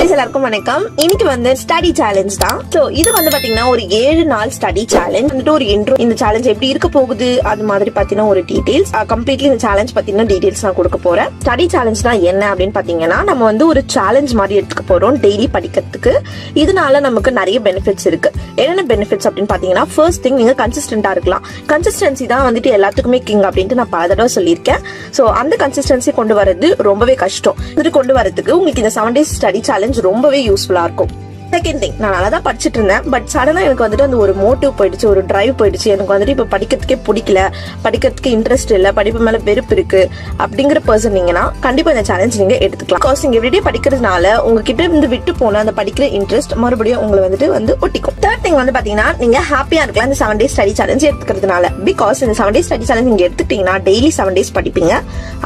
எல்லாருக்கும் வணக்கம். இன்னைக்கு வந்து ஸ்டடி சேலஞ்ச் தான். சோ இது வந்து பாத்தீங்கன்னா ஒரு 7 நாள் ஸ்டடி சேலஞ்ச் வந்துட்டு ஒரு இன்ட்ரோ. இந்த சேலஞ்ச் எப்படி இருக்க போகுது அது மாதிரி பாத்தீங்கன்னா ஒரு டீடைல்ஸ் கம்ப்ளீட்லி இந்த சேலஞ்ச் பாத்தீங்கன்னா டீடைல்ஸ் நான் கொடுக்க போறேன். ஸ்டடி சேலஞ்ச் தான் என்ன அப்படின்னு பாத்தீங்கன்னா நம்ம வந்து ஒரு சேலஞ்ச் மாதிரி எடுத்துக்க போறோம் டெய்லி படிக்கிறதுக்கு. இதனால நமக்கு நிறைய பெனிஃபிட்ஸ் இருக்கு. என்னென்ன பெனிஃபிட்ஸ் அப்படின்னு பாத்தீங்கன்னா ஃபர்ஸ்ட் திங் நீங்க கன்சிஸ்டன்டா இருக்கலாம். கன்சிஸ்டன்சி தான் வந்துட்டு எல்லாத்துக்குமே கிங் அப்படின்ட்டு நான் பல தடவை சொல்லியிருக்கேன். சோ அந்த கன்சிஸ்டன்சி கொண்டு வரது ரொம்பவே கஷ்டம். இது கொண்டு வரதுக்கு உங்களுக்கு இந்த 7 days ஸ்டடி சேலஞ்ச் ரொம்பவே யூஸ்ஃபுல்லா இருக்கும். செகண்ட் திங், நான் நல்லா தான் படிச்சுட்டு இருந்தேன். பட் சடனா எனக்கு வந்துட்டு அந்த ஒரு மோட்டிவ் போயிடுச்சு, ஒரு டிரைவ் போயிடுச்சு. எனக்கு வந்துட்டு இப்ப படிக்கிறதுக்கே பிடிக்கல, படிக்கிறதுக்கு இன்ட்ரெஸ்ட் இல்ல, படிப்பு மேல வெறுப்பு இருக்கு அப்படிங்கிற பர்சன் நீங்கன்னா கண்டிப்பா இந்த சேலஞ்ச் நீங்க எடுத்துக்கலாம். பிகாஸ் நீங்க எவ்ரிடே படிக்கிறதுனால உங்ககிட்ட இருந்து விட்டு போன அந்த படிக்கிற இன்ட்ரெஸ்ட் மறுபடியும் உங்களை வந்துட்டு ஒட்டிக்கும். தேர்ட் திங் வந்து பாத்தீங்கன்னா நீங்க ஹாப்பியா இருக்கலாம் இந்த 7 days ஸ்டடி சேலஞ்ச் எடுத்துக்கிறதுனால. பிகாஸ் இந்த 7 days ஸ்டடி சேலஞ்ச் நீங்க எடுத்துட்டீங்கன்னா டெய்லி 7 days படிப்பீங்க.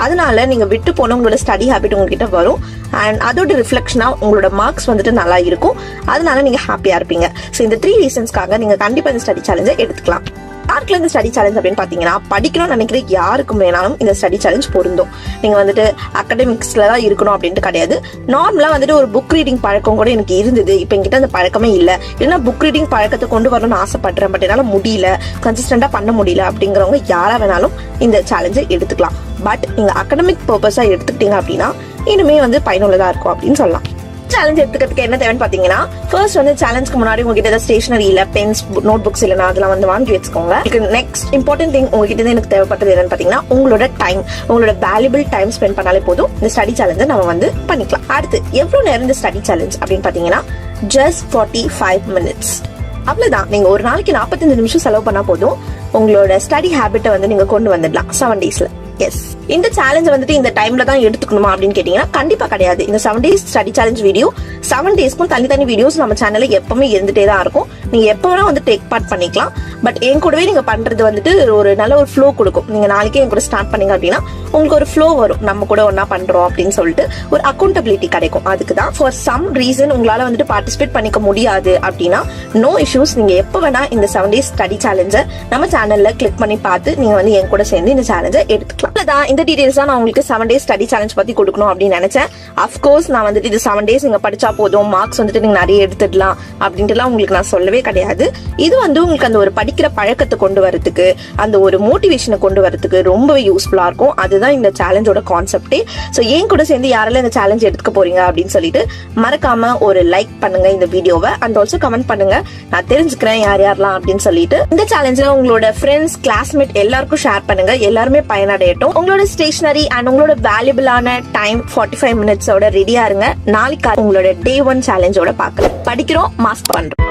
அதனால நீங்க விட்டு போன உங்களோட ஸ்டடி ஹேபிட் உங்ககிட்ட வரும். அண்ட் அதோட ரிஃப்ளெக்ஷனா உங்களோட மார்க்ஸ் வந்துட்டு நல்லா இருக்கும். அதனால நீங்க ஹாப்பியா இருப்பீங்க. சோ இந்த 3 ரீசன்ஸ்க்காக நீங்க கண்டிப்பா இந்த ஸ்டடி சேலஞ்சை எடுத்துக்கலாம். யாருக்குள்ள இந்த ஸ்டடி சேலஞ்ச் அப்படின்னு பாத்தீங்கன்னா படிக்கணும்னு நினைக்கிற யாருக்கும் வேணாலும் இந்த ஸ்டடி சேலஞ்ச் பொருந்தும். நீங்க வந்துட்டு அகடமிக்ஸ்ல தான் இருக்கணும் அப்படின்ட்டு கிடையாது. நார்மலா வந்துட்டு ஒரு புக் ரீடிங் பழக்கம் கூட எனக்கு இருந்தது. இப்ப என்கிட்ட அந்த பழக்கமே இல்ல. இல்லைன்னா புக் ரீடிங் பழக்கத்தை கொண்டு வரணும்னு ஆசைப்படுறேன், பட் என்னால முடியல, கன்சிஸ்டன்டா பண்ண முடியல அப்படிங்கிறவங்க யாரா வேணாலும் இந்த சேலஞ்சை எடுத்துக்கலாம். பட் நீங்க அகடமிக் பர்பஸா எடுத்துக்கிட்டீங்க அப்படின்னா இனிமே வந்து பயனுள்ளதா இருக்கும் அப்படின்னு சொல்லலாம். சேலஞ்ச் எடுத்துக்கிறதுக்கு என்ன தேவைன்னு பாத்தீங்கன்னா ஃபர்ஸ்ட் வந்து சேலஞ்சுக்கு முன்னாடி உங்ககிட்ட ஏதாவது ஸ்டேஷனரி இல்ல, பென்ஸ், நோட் புக்ஸ் இல்லைன்னா அதெல்லாம் வந்து வாங்கி வச்சுக்கோங்க. நெக்ஸ்ட் இம்பார்ட்டன்ட் திங் உங்ககிட்ட எனக்கு தேவைப்பட்டது என்னன்னு பாத்தீங்கன்னா உங்களோட டைம். உங்களோட வேல்யூபிள் டைம் ஸ்பெண்ட் பண்ணாலே போதும் இந்த ஸ்டடி சேலஞ்சை நம்ம வந்து பண்ணிக்கலாம். அடுத்து எவ்வளவு நேரம் இந்த ஸ்டடி சேலஞ்ச் அப்படின்னு பாத்தீங்கன்னா ஜஸ்ட் 45 minutes. அவ்வளவுதான். நீங்க ஒரு நாளைக்கு 45 நிமிஷம் செலவு பண்ணா போதும் உங்களோட ஸ்டடி ஹேபிட்டை வந்து நீங்க கொண்டு வந்துடலாம் 7 daysல. எஸ், இந்த சேலஞ்ச் வந்துட்டு இந்த டைம்ல தான் எடுத்துக்கணுமா அப்படின்னு கேட்டீங்கன்னா கண்டிப்பா கிடையாது. இந்த 7 days ஸ்டடி சேலஞ்ச் வீடியோ 7 daysக்கும் தனித்தனி வீடியோஸ் நம்ம சேனல்ல எப்பவுமே இருந்துட்டே தான் இருக்கும். நீங்க எப்ப வேணா வந்து டேக் பார்ட் பண்ணிக்கலாம். பட் என் கூடவே நீங்க பண்றது வந்துட்டு ஒரு நல்ல ஒரு ஃப்ளோ கொடுக்கும். நீங்க நாளைக்கே என் கூட ஸ்டார்ட் பண்ணீங்க அப்படின்னா உங்களுக்கு ஒரு ஃப்ளோ வரும், நம்ம கூட ஒன்னா பண்றோம் அப்படின்னு சொல்லிட்டு ஒரு அக்கௌண்டபிலிட்டி கிடைக்கும். அதுக்கு தான் ஃபார் சம் ரீசன் உங்களால வந்துட்டு பார்ட்டிசிபேட் பண்ணிக்க முடியாது அப்படின்னா நோ இஷ்யூஸ். நீங்க எப்ப வேணா இந்த 7 days ஸ்டடி சேலஞ்சை நம்ம சேனல்ல கிளிக் பண்ணி பார்த்து நீங்க வந்து என் கூட சேர்ந்து இந்த சேலஞ்சை எடுத்துக்கலாம். இந்த டீடைல்ஸ் தான் நான் உங்களுக்கு 7 days ஸ்டடி சேலஞ்ச் பத்தி கொடுக்கணும் அப்படின்னு நினைச்சேன். அஃப்கோர்ஸ் நான் வந்துட்டு இது 7 days நீங்க படிச்சா போதும், மார்க்ஸ் வந்துட்டு நீங்க நிறைய எடுத்துடலாம் அப்படின்ட்டுலாம் உங்களுக்கு நான் சொல்லவே கிடையாது. இது வந்து உங்களுக்கு அந்த ஒரு படிக்கிற பழக்கத்தை கொண்டு வரதுக்கு, அந்த ஒரு மோட்டிவேஷனை கொண்டு வரதுக்கு ரொம்பவே யூஸ்ஃபுல்லா இருக்கும். அதுதான் இந்த சேலஞ்சோட கான்செப்டே. ஸோ ஏன் கூட சேர்ந்து யாரெல்லாம் இந்த சேலஞ்ச் எடுத்துக்க போறீங்க அப்படின்னு சொல்லிட்டு மறக்காம ஒரு லைக் பண்ணுங்க இந்த வீடியோவை. அண்ட் ஆல்சோ கமெண்ட் பண்ணுங்க, நான் தெரிஞ்சுக்கிறேன் யார் யாரெல்லாம் அப்படின்னு சொல்லிட்டு. இந்த சேலஞ்சை உங்களோட ஃப்ரெண்ட்ஸ், கிளாஸ்மேட் எல்லாருக்கும் ஷேர் பண்ணுங்க. எல்லாருமே பயனடையட்டும். உங்களோட ஸ்டேஷனரி அண்ட் உங்களோட வேல்யூபிளான டைம் 45 minutes ரெடியா இருங்க. நாளைக்கு உங்களோட day 1 சேலஞ்சோட பார்க்கலாம். படிக்கிறோம், மாஸ்க் பண்றோம்.